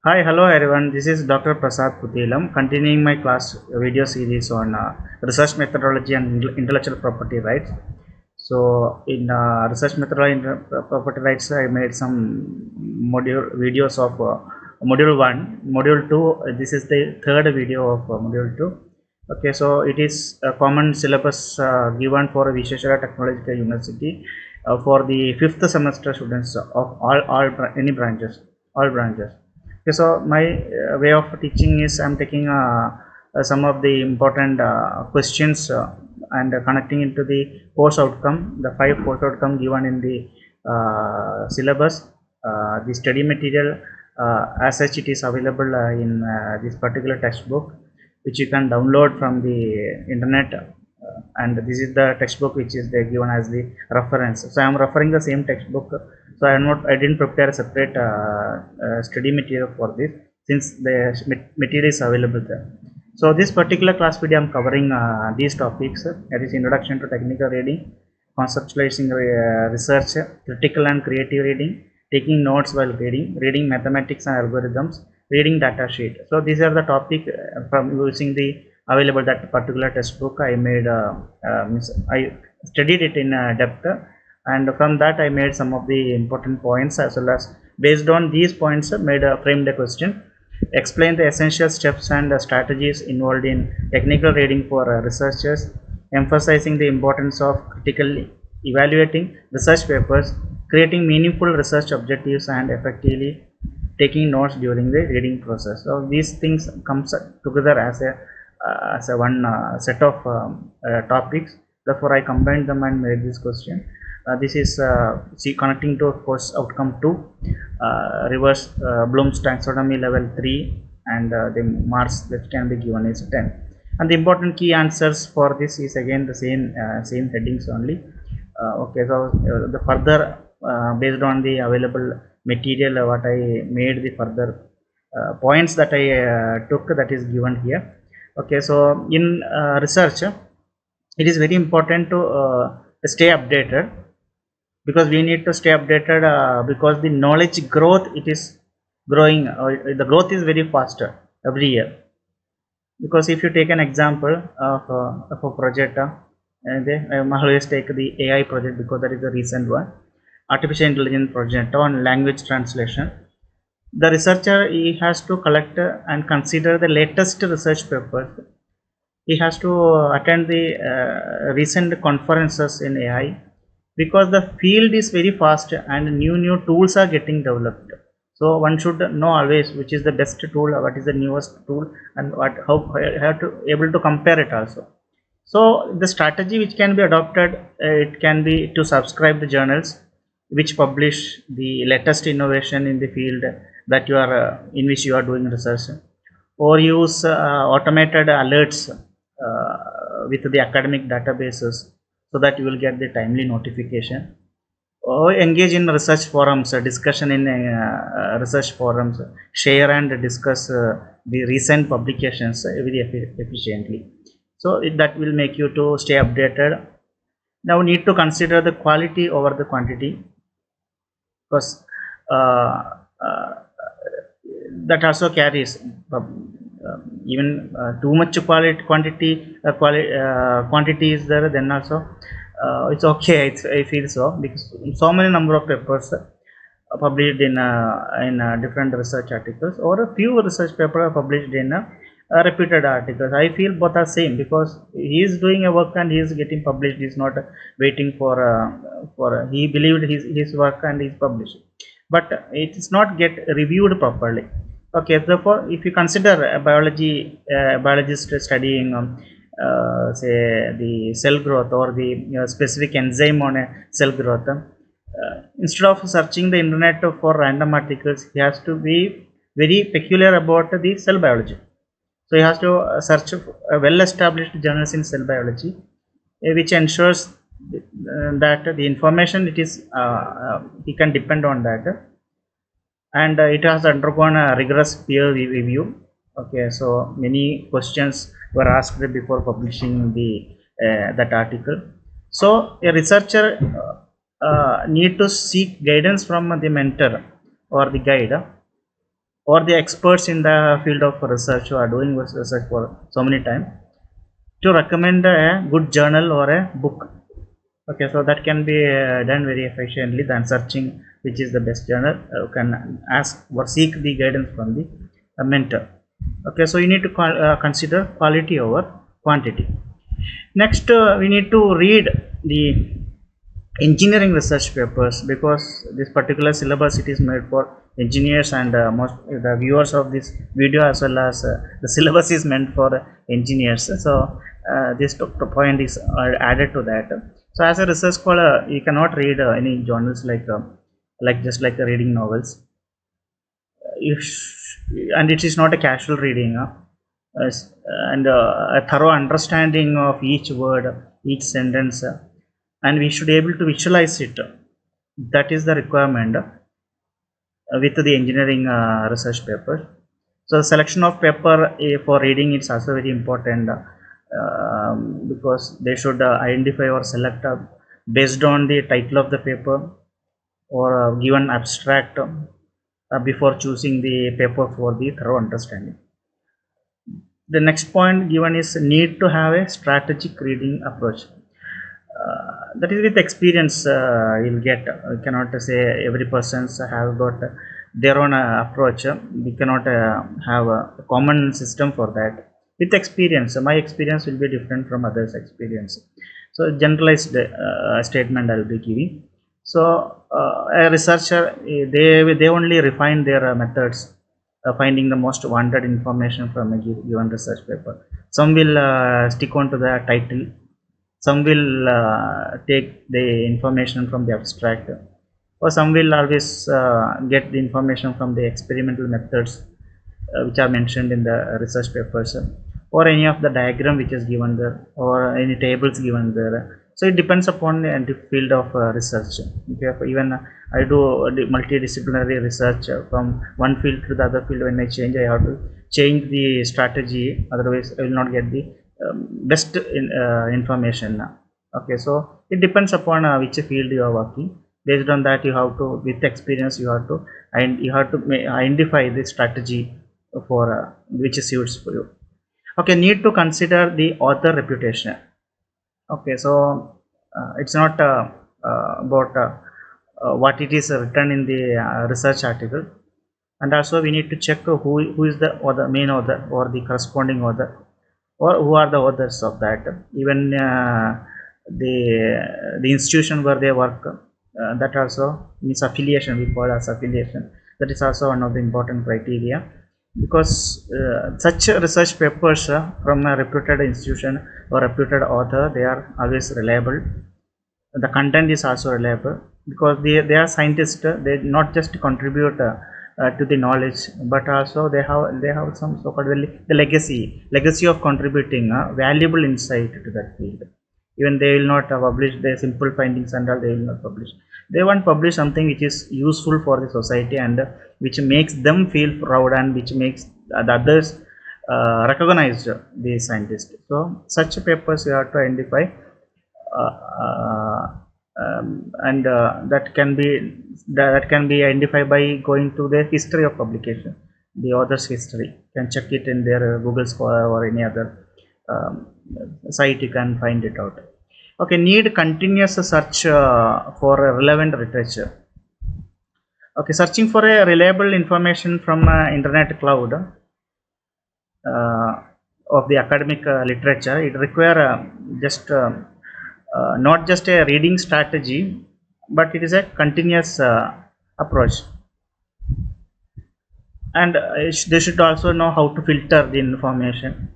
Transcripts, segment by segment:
Hi, hello everyone. This is Dr. Prasad Putilam, continuing my class video series on research methodology and intellectual property rights. So, in research methodology and property rights, I made some module videos of module 1, module 2. This is the third video of module 2. Okay, so it is a common syllabus given for Visheshwara Technological University for the fifth semester students of any branches, all branches. Okay, so my way of teaching is I'm taking some of the important questions and connecting into the course outcome, the 5 course outcome given in the syllabus, the study material as such it is available in this particular textbook, which you can download from the internet. And this is the textbook which is there given as the reference. So I am referring the same textbook. So I didn't prepare a separate study material for this, since the material is available there. So this particular class video I am covering these topics, that is introduction to technical reading, conceptualizing research, critical and creative reading, taking notes while reading, reading mathematics and algorithms, reading data sheet. So these are the topic from using the available that particular textbook. I made I studied it in depth, and from that I made some of the important points, as well as based on these points made framed a question. Explain the essential steps and strategies involved in technical reading for researchers, emphasizing the importance of critically evaluating research papers, creating meaningful research objectives, and effectively taking notes during the reading process. So these things comes together as a one set of topics. Therefore I combined them and made this question. This is see connecting to course outcome 2, reverse Bloom's taxonomy level 3, and the marks that can be given is 10. And the important key answers for this is again the same headings only. Okay, so the further based on the available material, what I made the further points that I took, that is given here. Okay, so in research it is very important to stay updated, because we need to stay updated, because the knowledge growth, it is growing, the growth is very faster every year. Because if you take an example of a project, I always take the AI project because that is the recent one, artificial intelligence project on language translation. The researcher, he has to collect and consider the latest research papers. He has to attend the recent conferences in AI, because the field is very fast and new tools are getting developed. So one should know always which is the best tool, what is the newest tool, and how to able to compare it also. So the strategy which can be adopted, it can be to subscribe the journals which publish the latest innovation in the field that you are in which you are doing research, or use automated alerts with the academic databases, so that you will get the timely notification, or engage in research forums, discussion in research forums, share and discuss the recent publications very efficiently. So that will make you to stay updated. Now need to consider the quality over the quantity, because uh, uh, that also carries even too much quantity is there, then also it's okay, I feel so, because so many number of papers published in different research articles, or a few research papers are published in repeated articles. I feel both are same, because he is doing a work and he is getting published. He is not waiting for he believed his work and he is published, but it is not get reviewed properly. Okay, therefore if you consider a biologist studying say the cell growth, or the specific enzyme on a cell growth, instead of searching the internet for random articles, he has to be very peculiar about the cell biology. So he has to search well established journals in cell biology, which ensures that the information it is he can depend on that, and it has undergone a rigorous peer review. Okay, so many questions were asked before publishing the that article. So a researcher need to seek guidance from the mentor or the guide, or the experts in the field of research who are doing this research for so many time to recommend a good journal or a book. Okay, so that can be done very efficiently than searching which is the best journal. You can ask or seek the guidance from the mentor. Okay, so you need to consider quality over quantity. Next, we need to read the engineering research papers, because this particular syllabus it is made for engineers, and most the viewers of this video as well as the syllabus is meant for engineers. So this point is added to that. So as a research scholar, you cannot read any journals like just like reading novels. And it is not a casual reading, and a thorough understanding of each word, each sentence, and we should be able to visualize it. That is the requirement with the engineering research paper. So the selection of paper for reading is also very important, because they should identify or select based on the title of the paper or given abstract before choosing the paper for the thorough understanding. The next point given is need to have a strategic reading approach. That is with experience you'll get. You cannot say every person's have got their own approach. We cannot have a common system for that. With experience, my experience will be different from others' experience. So generalized statement I'll be giving. So a researcher, they only refine their methods, finding the most wanted information from a given research paper. Some will stick on to the title, some will take the information from the abstract, or some will always get the information from the experimental methods which are mentioned in the research papers, or any of the diagram which is given there, or any tables given there. So it depends upon the field of research. Okay, even I do multidisciplinary research from one field to the other field. When I change, I have to change the strategy, otherwise I will not get the best information. Okay, so it depends upon which field you are working. Based on that, you have to, with experience, you have to, and you have to identify the strategy for which suits for you. Okay, need to consider the author reputation. Okay, so it's not about what it is written in the research article, and also we need to check who is the or the main author or the corresponding author, or who are the authors of that. Even the institution where they work, that also means affiliation, we call as affiliation. That is also one of the important criteria, because such research papers from a reputed institution or reputed author, they are always reliable. The content is also reliable, because they are scientists. They not just contribute to the knowledge, but also they have some so-called the legacy of contributing valuable insight to that field. Even they will not publish their simple findings and all, they will not publish. They want to publish something which is useful for the society, and which makes them feel proud, and which makes the others recognize the scientist. So such papers you have to identify, and that can be identified by going to the history of publication, the author's history. You can check it in their Google Scholar or any other site. You can find it out. Okay, need continuous search for a relevant literature. Okay, searching for a reliable information from internet cloud of the academic literature, it require just not just a reading strategy, but it is a continuous approach. And they should also know how to filter the information,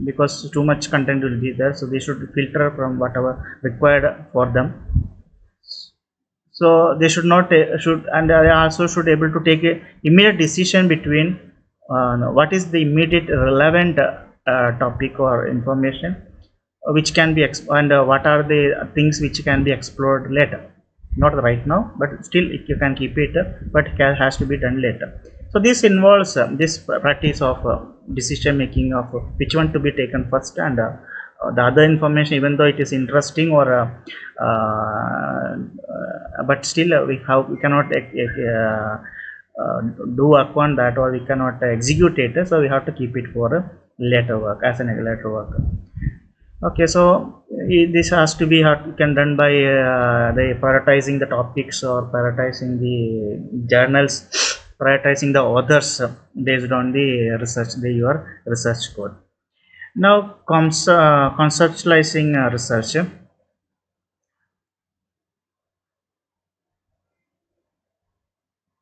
because too much content will be there, so they should filter from whatever required for them. So they should not should and they also should able to take a immediate decision between what is the immediate relevant topic or information which can be and what are the things which can be explored later, not right now, but still you can keep it, but it has to be done later. So this involves this practice of decision making of which one to be taken first, and the other information, even though it is interesting, or but still we cannot do work on that, or we cannot execute it, so we have to keep it for later work, as a later work. Okay, so this has to be can done by the prioritizing the topics, or prioritizing the journals, prioritizing the authors based on the research, your research code. Now comes conceptualizing research.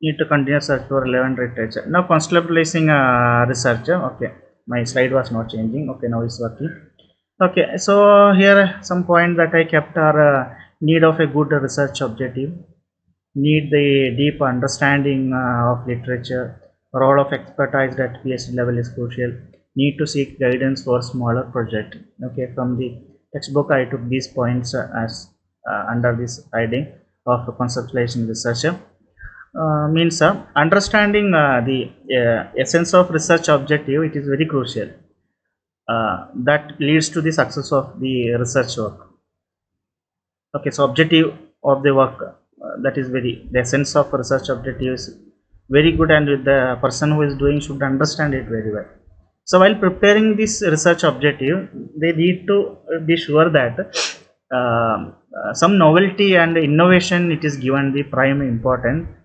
Need to continue search for relevant literature. Now conceptualizing research. Okay, my slide was not changing. Okay, now it's working. Okay, so here some point that I kept are need of a good research objective, need the deep understanding of literature, role of expertise at PhD level is crucial, need to seek guidance for smaller project. Okay, from the textbook I took these points as under this heading of conceptualizing research. Means understanding the essence of research objective, it is very crucial, that leads to the success of the research work. Okay, so objective of the work, that is very, the essence of research objective is very good, and the person who is doing should understand it very well. So while preparing this research objective, they need to be sure that some novelty and innovation, it is given the prime important,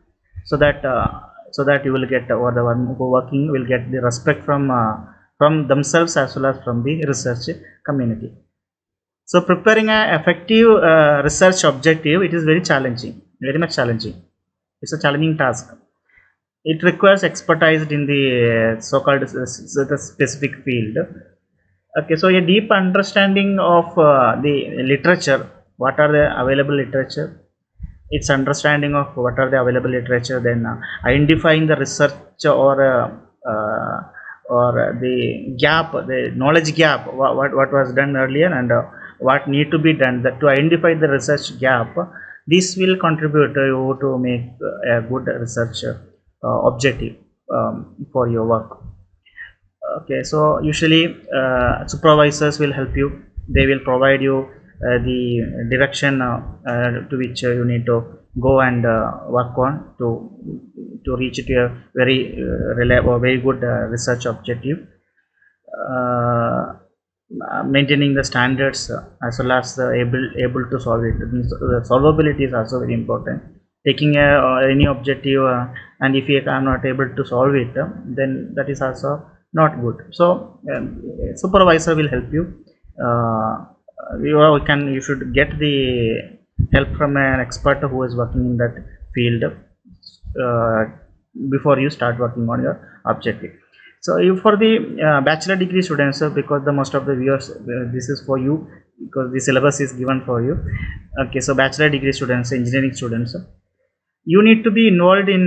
so that you will get, or the one who working will get the respect from themselves as well as from the research community. So preparing an effective research objective, it is very challenging, very much challenging. It's a challenging task. It requires expertise in the so-called the specific field. Okay, so a deep understanding of the literature, what are the available literature, its understanding of what are the available literature, then identifying the research or the gap, the knowledge gap, what was done earlier, and what need to be done, that to identify the research gap. This will contribute to you to make a good research objective for your work. Okay, so usually supervisors will help you, they will provide you the direction to which you need to go and work on to reach to a very reliable, very good research objective. Maintaining the standards as well as able to solve it. The solvability is also very important. Taking any objective and if you are not able to solve it, then that is also not good. So supervisor will help you. You should get the help from an expert who is working in that field before you start working on your objective. So for the bachelor degree students, because the most of the viewers, this is for you, because the syllabus is given for you. Okay, so bachelor degree students, engineering students, you need to be involved in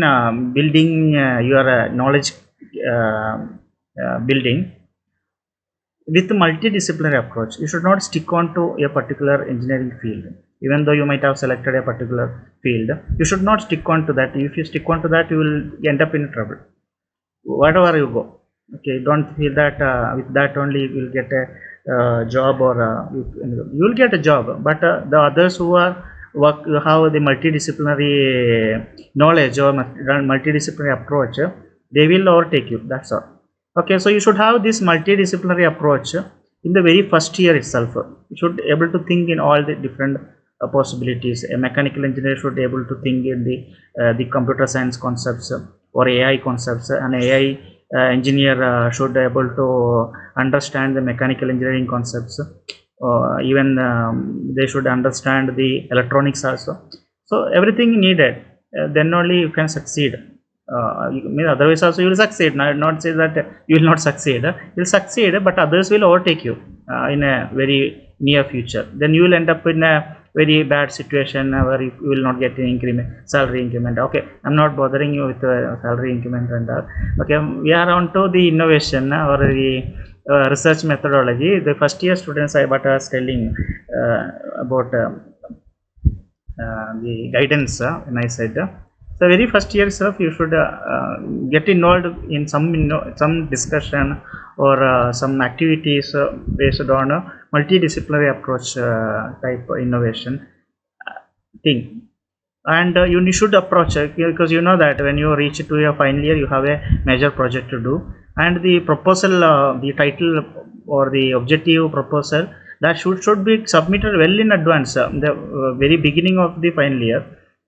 building your knowledge building with multidisciplinary approach. You should not stick on to a particular engineering field. Even though you might have selected a particular field, you should not stick on to that. If you stick on to that, you will end up in trouble wherever you go. Okay, don't feel that with that only you will get a job, or you will get a job, but the others who are have the multidisciplinary knowledge or multidisciplinary approach, they will overtake you, that's all. Okay, so you should have this multidisciplinary approach in the very first year itself. You should be able to think in all the different possibilities. A mechanical engineer should be able to think in the computer science concepts or AI concepts. An AI engineer should be able to understand the mechanical engineering concepts. Even they should understand the electronics also. So everything needed, then only you can succeed. Otherwise also you will succeed. Not say that you will not succeed. You will succeed, but others will overtake you in a very near future. Then you will end up in a very bad situation where you will not get an increment, salary increment. Okay, I'm not bothering you with salary increment and all. Okay, we are on to the innovation or the research methodology. The first year students, what I was telling about the guidance when I said. So very first year itself, you should get involved in some discussion or some activities based on a multidisciplinary approach type innovation thing. and you should approach it, because you know that when you reach to your final year you have a major project to do, and the proposal, the title or the objective proposal, that should be submitted well in advance, the very beginning of the final year,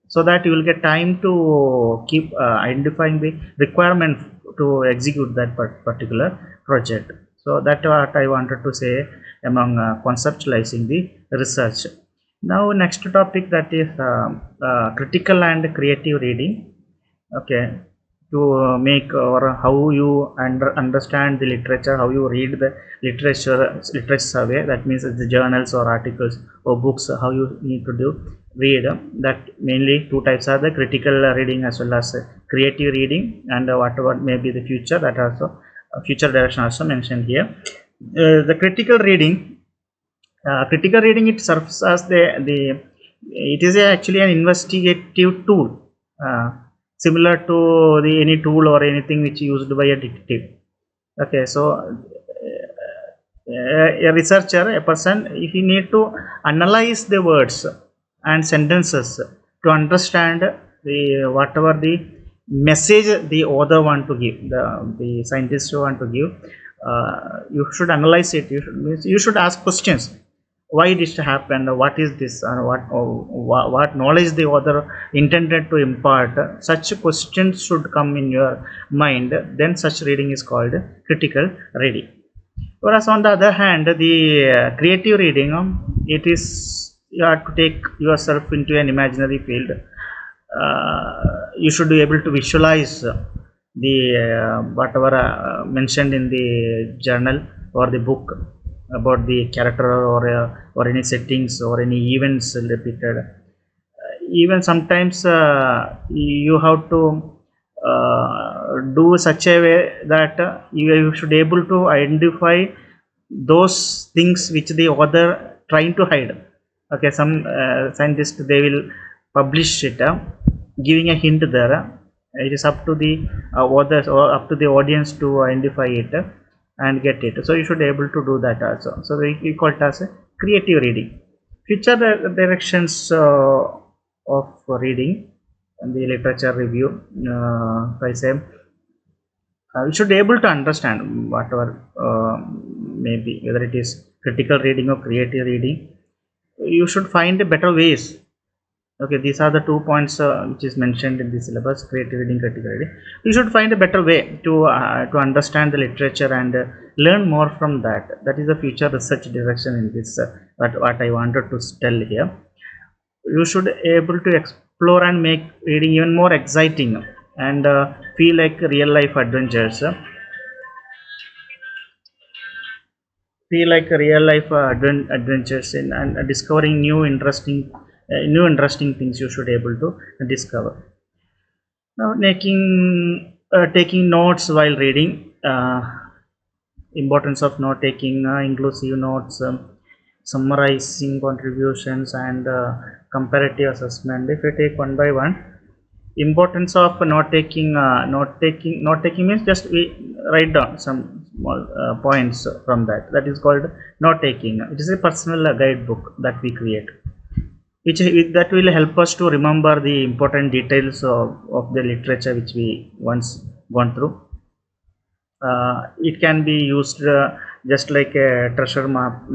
so that you will get time to keep identifying the requirement to execute that particular project. So that's what I wanted to say among conceptualizing the research. Now next topic, that is critical and creative reading. Okay, to make, or how you understand the literature, how you read the literature survey, that means the journals or articles or books, how you need to do read, that mainly two types are the critical reading as well as creative reading, and whatever may be the future, that also future direction also mentioned here. The critical reading, it serves as the it is actually an investigative tool, similar to the any tool or anything which is used by a detective. Okay, so a researcher, a person, he need to analyze the words and sentences to understand the whatever the message the author want to give, the scientist want to give. You should analyze it. You should ask questions. Why this happened? What is this? And what knowledge the author intended to impart? Such questions should come in your mind. Then such reading is called critical reading. Whereas on the other hand, the creative reading, it is, you have to take yourself into an imaginary field. You should be able to visualize the whatever mentioned in the journal or the book about the character, or any settings or any events repeated. Even sometimes you have to do such a way that you should be able to identify those things which the author trying to hide. Okay, some scientists, they will publish it, giving a hint there. It is up to the authors or up to the audience to identify it and get it. So you should be able to do that also. So we call it as a creative reading. Future directions of reading and the literature review, I say, you should be able to understand whatever maybe, whether it is critical reading or creative reading. You should find better ways. Okay, these are the 2 points which is mentioned in the syllabus: creative reading, critical reading. You should find a better way to understand the literature and learn more from that. That is the future research direction in this, what I wanted to tell here. You should be able to explore and make reading even more exciting and feel like real life adventures. Feel like real life adventures in, and discovering new interesting things you should be able to discover. Now, taking notes while reading. Importance of note taking, inclusive notes, summarizing contributions, and comparative assessment. If we take one by one, importance of note taking. Note taking means just we write down some small points from that. That is called note taking. It is a personal guidebook that we create, which that will help us to remember the important details of the literature which we once gone through. It can be used just like a treasure map,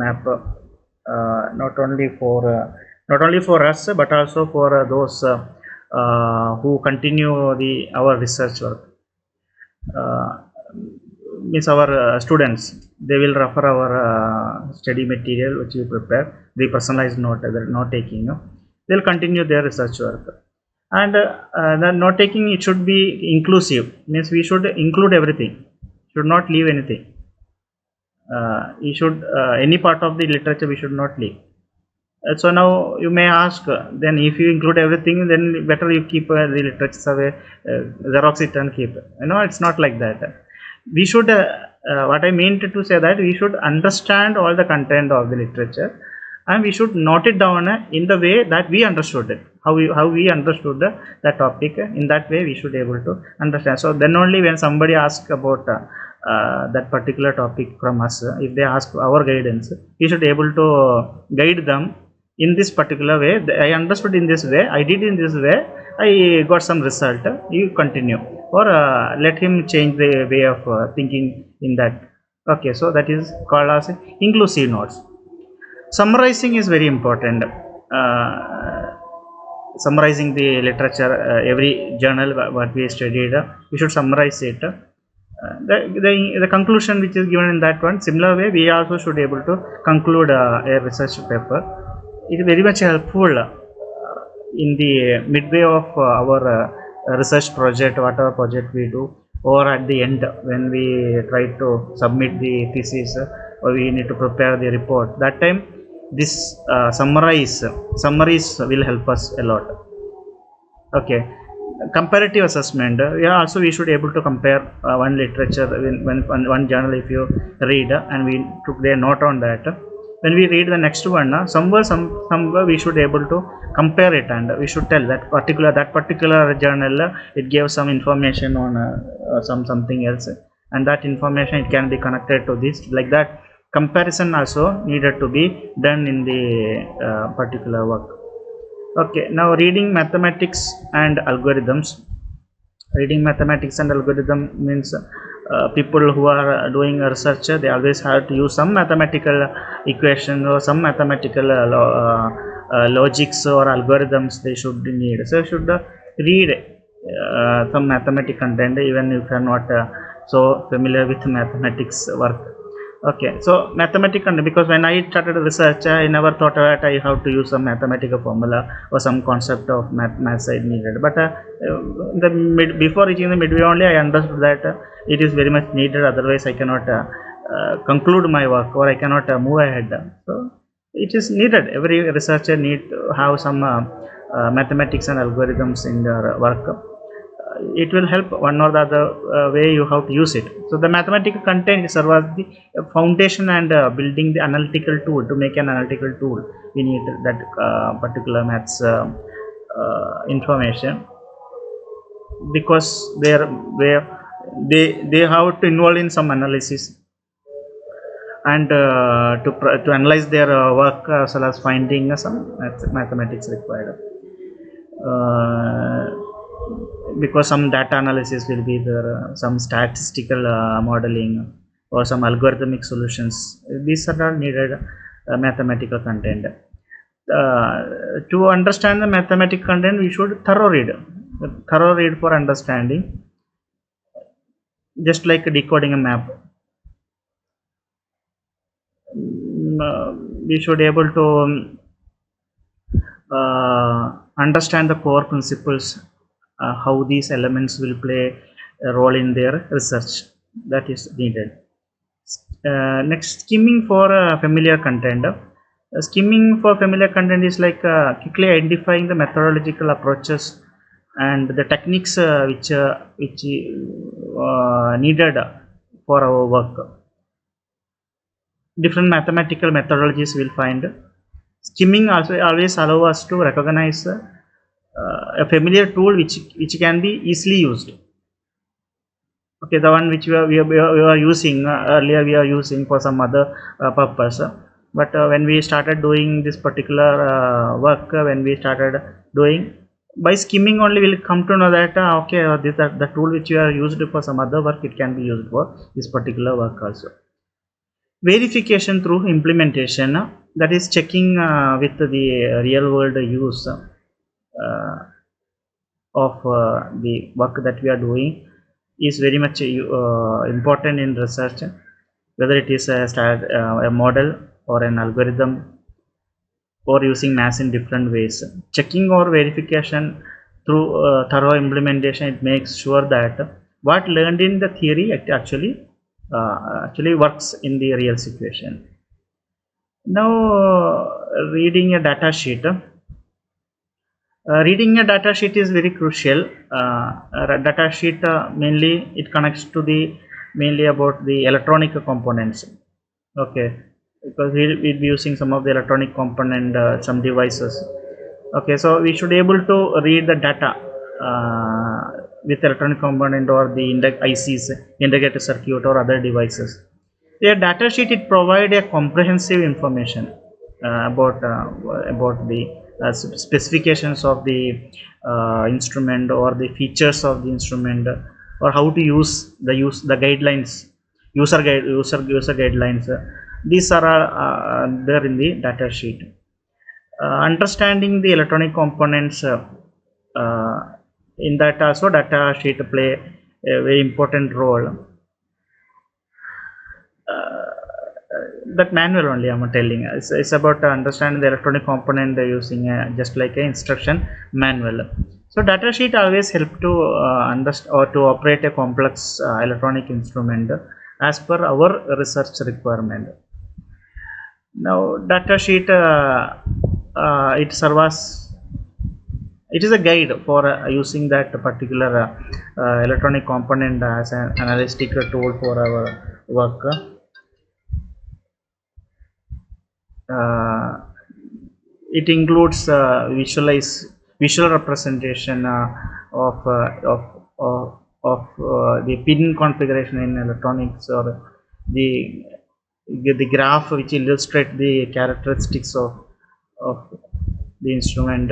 not only for us, but also for those who continue our research work. Means our students, they will refer our study material which we prepare, the personalized note taking. They'll continue their research work. And the note taking, it should be inclusive, means we should include everything, should not leave anything. You should any part of the literature we should not leave. So now you may ask, then if you include everything, then better you keep the literature survey, xerox it and keep it. It's not like that. We should what I mean to say that we should understand all the content of the literature, and we should note it down in the way that we understood it, how we understood that topic. In that way we should be able to understand. So then only when somebody asks about that particular topic from us, if they ask our guidance, we should be able to guide them in this particular way, I understood in this way, I did in this way, I got some result, you continue, or let him change the way of thinking in that. Okay, so that is called as inclusive notes. Summarizing is very important. Summarizing the literature, every journal what we studied, we should summarize it. The conclusion which is given in that one, similar way we also should able to conclude a research paper. It is very much helpful in the midway of our research project, whatever project we do, or at the end when we try to submit the thesis, or we need to prepare the report. That time this summaries will help us a lot. Okay, comparative assessment, yeah, also we should able to compare one literature, when one journal if you read, and we took their note on that, when we read the next one, somewhere we should able to compare it, and we should tell that particular journal, it gave some information on something else, and that information it can be connected to this, like that comparison also needed to be done in the particular work. Okay, now reading mathematics and algorithms. Reading mathematics and algorithm means people who are doing research, they always have to use some mathematical equation or some mathematical logics or algorithms they should need. So you should read some mathematical content even if you are not so familiar with mathematics work. Okay, so mathematical, because when I started research, I never thought that I have to use some mathematical formula or some concept of maths I needed. But before reaching the midway only, I understood that it is very much needed. Otherwise, I cannot conclude my work, or I cannot move ahead. So it is needed. Every researcher need to have some mathematics and algorithms in their work. It will help one or the other way you have to use it. So the mathematical content serves as the foundation and building the analytical tool. To make an analytical tool, we need that particular maths information, because they have to involve in some analysis, and to analyze their work as well as finding some mathematics required. Because some data analysis will be there, some statistical modeling, or some algorithmic solutions. These are all needed mathematical content. To understand the mathematical content, we should thorough read for understanding, just like decoding a map. We should able to understand the core principles, how these elements will play a role in their research. That is needed. Next, skimming for familiar content. Skimming for familiar content is like quickly identifying the methodological approaches and the techniques which needed for our work. Different mathematical methodologies we'll find. Skimming also always allow us to recognize a familiar tool which can be easily used. Okay, the one which we are using earlier, we are using for some other purpose, but when we started doing this particular work, when we started doing by skimming only, we'll come to know that okay, this the tool which you are used for some other work, it can be used for this particular work also. Verification through implementation, that is checking with the real world use of the work that we are doing, is very much important in research, whether it is a model or an algorithm, or using maths in different ways. Checking or verification through thorough implementation, it makes sure that what learned in the theory actually works in the real situation. Now, reading a data sheet. Reading a data sheet is very crucial. Data sheet mainly it connects to the mainly about the electronic components. Okay, because we'll be using some of the electronic component, some devices. Okay, so we should able to read the data with electronic component or the ICs, integrated circuit, or other devices. A data sheet, it provide a comprehensive information about the specifications of the instrument, or the features of the instrument, or how to use the guidelines, user guidelines. These are there in the data sheet. Understanding the electronic components, uh, in that also data sheet play a very important role. That manual only I'm telling, it's about understanding the electronic component using just like a instruction manual. So data sheet always help to understand or to operate a complex electronic instrument as per our research requirement. Now data sheet, it serves, it is a guide for using that particular electronic component as an analytical tool for our work. uh, it includes visual representation the pin configuration in electronics, or the the graph which illustrate the characteristics of the instrument,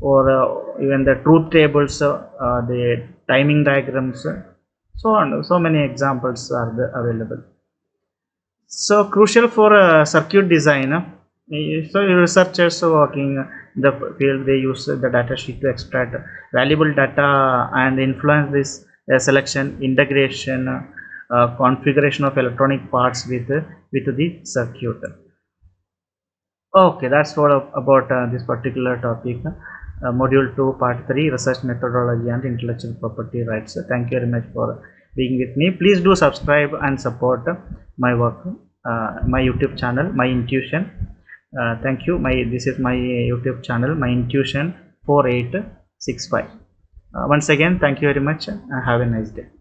or even the truth tables, the timing diagrams, so on. So many examples are available. So crucial for circuit design. So researchers working in the field, they use the data sheet to extract valuable data and influence this selection, integration, configuration of electronic parts with the circuit. Okay, that's what about this particular topic. Module 2, Part 3, Research Methodology and Intellectual Property Rights. Thank you very much for being with me. Please do subscribe and support my work, my YouTube channel, My Intuition. Thank you. This is my YouTube channel, My Intuition 4865. Once again, thank you very much. Have a nice day.